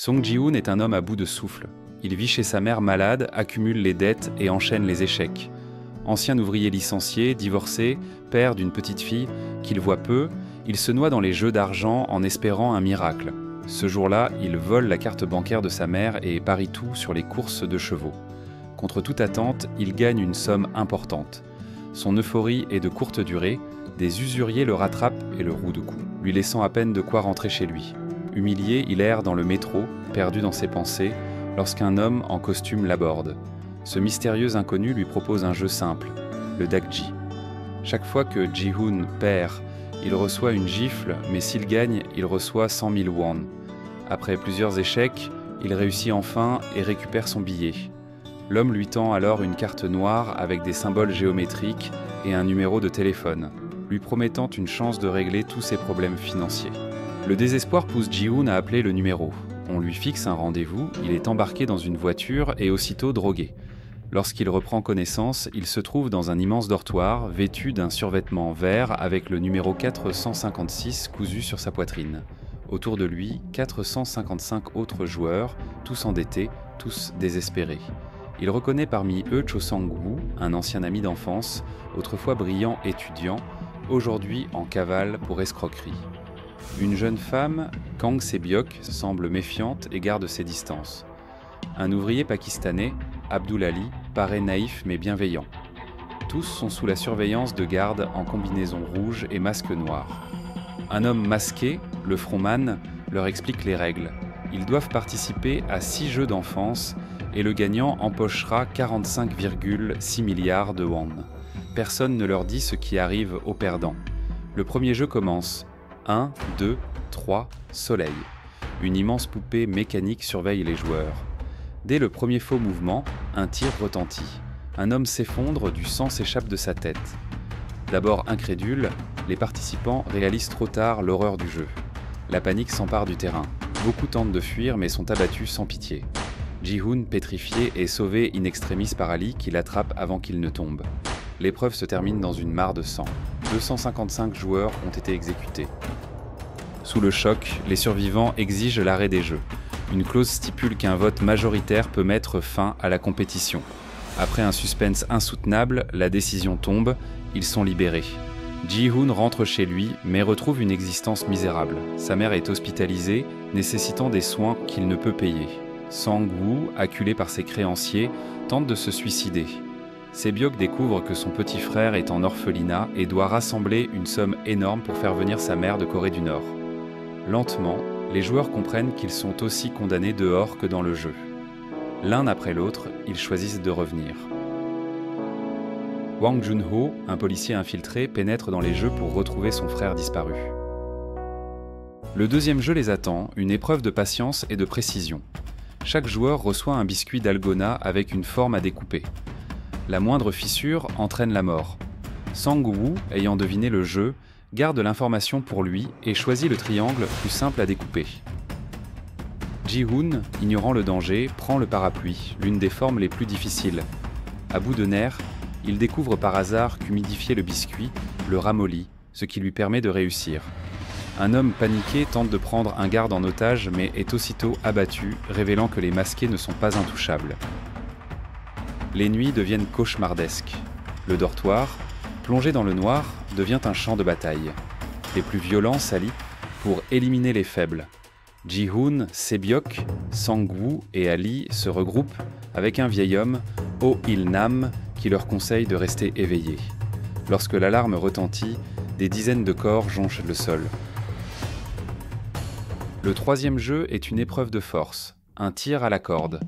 Song Ji-hoon est un homme à bout de souffle. Il vit chez sa mère malade, accumule les dettes et enchaîne les échecs. Ancien ouvrier licencié, divorcé, père d'une petite fille qu'il voit peu, il se noie dans les jeux d'argent en espérant un miracle. Ce jour-là, il vole la carte bancaire de sa mère et parie tout sur les courses de chevaux. Contre toute attente, il gagne une somme importante. Son euphorie est de courte durée, des usuriers le rattrapent et le rouent de coups, lui laissant à peine de quoi rentrer chez lui. Humilié, il erre dans le métro, perdu dans ses pensées, lorsqu'un homme en costume l'aborde. Ce mystérieux inconnu lui propose un jeu simple, le dakji. Chaque fois que Ji-hoon perd, il reçoit une gifle, mais s'il gagne, il reçoit 100 000 won. Après plusieurs échecs, il réussit enfin et récupère son billet. L'homme lui tend alors une carte noire avec des symboles géométriques et un numéro de téléphone, lui promettant une chance de régler tous ses problèmes financiers. Le désespoir pousse Ji-hoon à appeler le numéro. On lui fixe un rendez-vous, il est embarqué dans une voiture et aussitôt drogué. Lorsqu'il reprend connaissance, il se trouve dans un immense dortoir, vêtu d'un survêtement vert avec le numéro 456 cousu sur sa poitrine. Autour de lui, 455 autres joueurs, tous endettés, tous désespérés. Il reconnaît parmi eux Cho Sang-woo, un ancien ami d'enfance, autrefois brillant étudiant, aujourd'hui en cavale pour escroquerie. Une jeune femme, Kang Se-byok, semble méfiante et garde ses distances. Un ouvrier pakistanais, Abdul Ali, paraît naïf mais bienveillant. Tous sont sous la surveillance de gardes en combinaison rouge et masque noir. Un homme masqué, le frontman, leur explique les règles. Ils doivent participer à 6 jeux d'enfance et le gagnant empochera 45,6 milliards de won. Personne ne leur dit ce qui arrive aux perdants. Le premier jeu commence. 1, 2, 3, soleil. Une immense poupée mécanique surveille les joueurs. Dès le premier faux mouvement, un tir retentit. Un homme s'effondre, du sang s'échappe de sa tête. D'abord incrédules, les participants réalisent trop tard l'horreur du jeu. La panique s'empare du terrain. Beaucoup tentent de fuir mais sont abattus sans pitié. Ji-hoon, pétrifié, est sauvé in extremis par Ali qui l'attrape avant qu'il ne tombe. L'épreuve se termine dans une mare de sang. 255 joueurs ont été exécutés. Sous le choc, les survivants exigent l'arrêt des jeux. Une clause stipule qu'un vote majoritaire peut mettre fin à la compétition. Après un suspense insoutenable, la décision tombe, ils sont libérés. Ji-hoon rentre chez lui, mais retrouve une existence misérable. Sa mère est hospitalisée, nécessitant des soins qu'il ne peut payer. Sang-woo, acculé par ses créanciers, tente de se suicider. Se-byok découvre que son petit frère est en orphelinat et doit rassembler une somme énorme pour faire venir sa mère de Corée du Nord. Lentement, les joueurs comprennent qu'ils sont aussi condamnés dehors que dans le jeu. L'un après l'autre, ils choisissent de revenir. Wang Jun-ho, un policier infiltré, pénètre dans les jeux pour retrouver son frère disparu. Le deuxième jeu les attend, une épreuve de patience et de précision. Chaque joueur reçoit un biscuit d'Algona avec une forme à découper. La moindre fissure entraîne la mort. Sang-woo, ayant deviné le jeu, garde l'information pour lui et choisit le triangle plus simple à découper. Ji-hoon, ignorant le danger, prend le parapluie, l'une des formes les plus difficiles. À bout de nerfs, il découvre par hasard qu'humidifier le biscuit le ramollit, ce qui lui permet de réussir. Un homme paniqué tente de prendre un garde en otage mais est aussitôt abattu, révélant que les masqués ne sont pas intouchables. Les nuits deviennent cauchemardesques. Le dortoir, plongé dans le noir, devient un champ de bataille. Les plus violents s'allient pour éliminer les faibles. Ji-hoon, Se-byok, Sang-woo et Ali se regroupent avec un vieil homme, Oh Il-nam, qui leur conseille de rester éveillés. Lorsque l'alarme retentit, des dizaines de corps jonchent le sol. Le troisième jeu est une épreuve de force, un tir à la corde.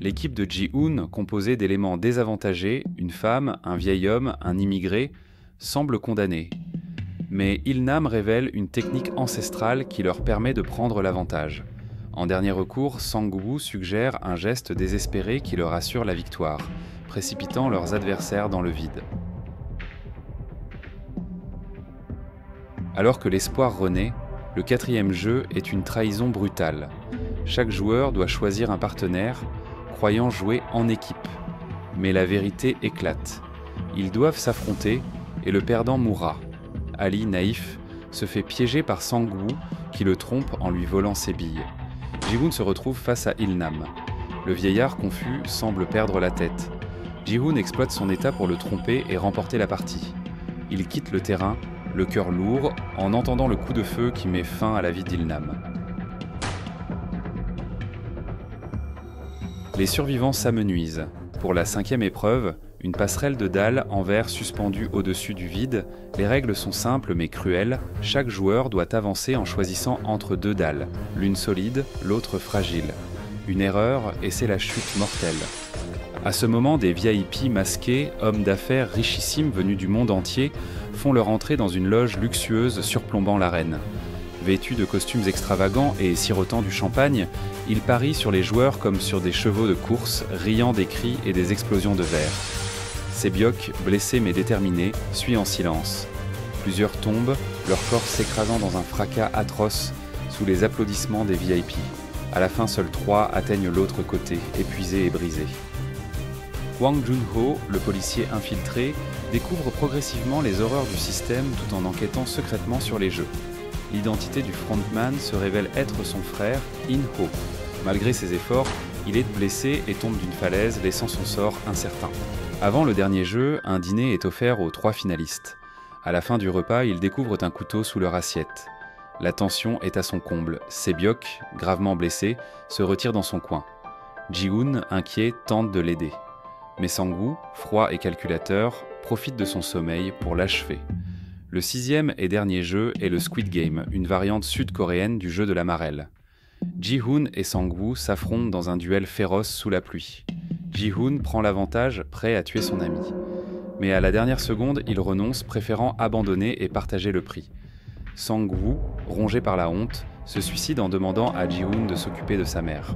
L'équipe de Ji-hoon, composée d'éléments désavantagés, une femme, un vieil homme, un immigré, semble condamnée. Mais Il-nam révèle une technique ancestrale qui leur permet de prendre l'avantage. En dernier recours, Sang-woo suggère un geste désespéré qui leur assure la victoire, précipitant leurs adversaires dans le vide. Alors que l'espoir renaît, le quatrième jeu est une trahison brutale. Chaque joueur doit choisir un partenaire, croyant jouer en équipe. Mais la vérité éclate. Ils doivent s'affronter et le perdant mourra. Ali, naïf, se fait piéger par Sang-woo qui le trompe en lui volant ses billes. Ji-hoon se retrouve face à Il-nam. Le vieillard, confus, semble perdre la tête. Ji-hoon exploite son état pour le tromper et remporter la partie. Il quitte le terrain, le cœur lourd, en entendant le coup de feu qui met fin à la vie d'Il-nam. Les survivants s'amenuisent. Pour la 5e épreuve, une passerelle de dalles en verre suspendue au-dessus du vide, les règles sont simples mais cruelles. Chaque joueur doit avancer en choisissant entre 2 dalles, l'une solide, l'autre fragile. Une erreur et c'est la chute mortelle. À ce moment, des VIP masqués, hommes d'affaires richissimes venus du monde entier, font leur entrée dans une loge luxueuse surplombant l'arène. Vêtus de costumes extravagants et sirotant du champagne, ils parient sur les joueurs comme sur des chevaux de course, riant des cris et des explosions de verre. Sebiok, blessé mais déterminé, suit en silence. Plusieurs tombent, leur corps s'écrasant dans un fracas atroce sous les applaudissements des VIP. À la fin, seuls 3 atteignent l'autre côté, épuisés et brisés. Hwang Jun-ho, le policier infiltré, découvre progressivement les horreurs du système tout en enquêtant secrètement sur les jeux. L'identité du frontman se révèle être son frère, In-ho. Malgré ses efforts, il est blessé et tombe d'une falaise, laissant son sort incertain. Avant le dernier jeu, un dîner est offert aux 3 finalistes. À la fin du repas, ils découvrent un couteau sous leur assiette. La tension est à son comble. Sebiok, gravement blessé, se retire dans son coin. Ji-hoon, inquiet, tente de l'aider. Mais Sang-woo, froid et calculateur, profite de son sommeil pour l'achever. Le 6e et dernier jeu est le Squid Game, une variante sud-coréenne du jeu de la marelle. Ji-hoon et Sang-woo s'affrontent dans un duel féroce sous la pluie. Ji-hoon prend l'avantage, prêt à tuer son ami. Mais à la dernière seconde, il renonce, préférant abandonner et partager le prix. Sang-woo, rongé par la honte, se suicide en demandant à Ji-hoon de s'occuper de sa mère.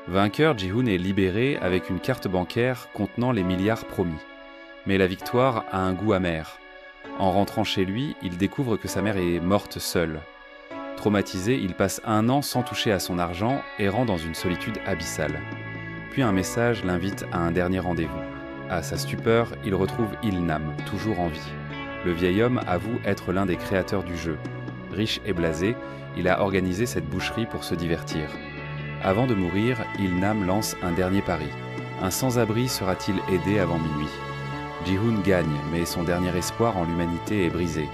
Vainqueur, Ji-hoon est libéré avec une carte bancaire contenant les milliards promis. Mais la victoire a un goût amer. En rentrant chez lui, il découvre que sa mère est morte seule. Traumatisé, il passe 1 an sans toucher à son argent, errant dans une solitude abyssale. Puis un message l'invite à un dernier rendez-vous. À sa stupeur, il retrouve Il-nam, toujours en vie. Le vieil homme avoue être l'un des créateurs du jeu. Riche et blasé, il a organisé cette boucherie pour se divertir. Avant de mourir, Il-nam lance un dernier pari. Un sans-abri sera-t-il aidé avant minuit ? Ji-hoon gagne, mais son dernier espoir en l'humanité est brisé.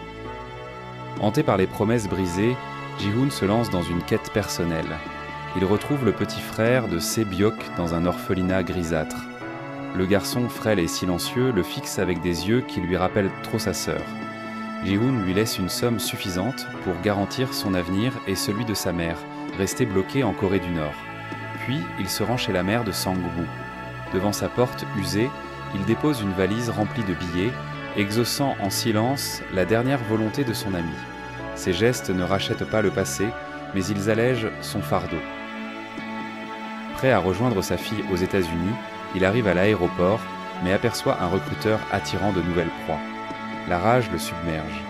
Hanté par les promesses brisées, Ji-hoon se lance dans une quête personnelle. Il retrouve le petit frère de Sebiok dans un orphelinat grisâtre. Le garçon, frêle et silencieux, le fixe avec des yeux qui lui rappellent trop sa sœur. Ji-hoon lui laisse une somme suffisante pour garantir son avenir et celui de sa mère, restée bloquée en Corée du Nord. Puis, il se rend chez la mère de Sang-woo. Devant sa porte usée, il dépose une valise remplie de billets, exaucant en silence la dernière volonté de son ami. Ses gestes ne rachètent pas le passé, mais ils allègent son fardeau. Prêt à rejoindre sa fille aux États-Unis, il arrive à l'aéroport, mais aperçoit un recruteur attirant de nouvelles proies. La rage le submerge.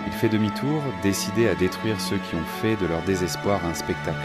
Il fait demi-tour, décidé à détruire ceux qui ont fait de leur désespoir un spectacle.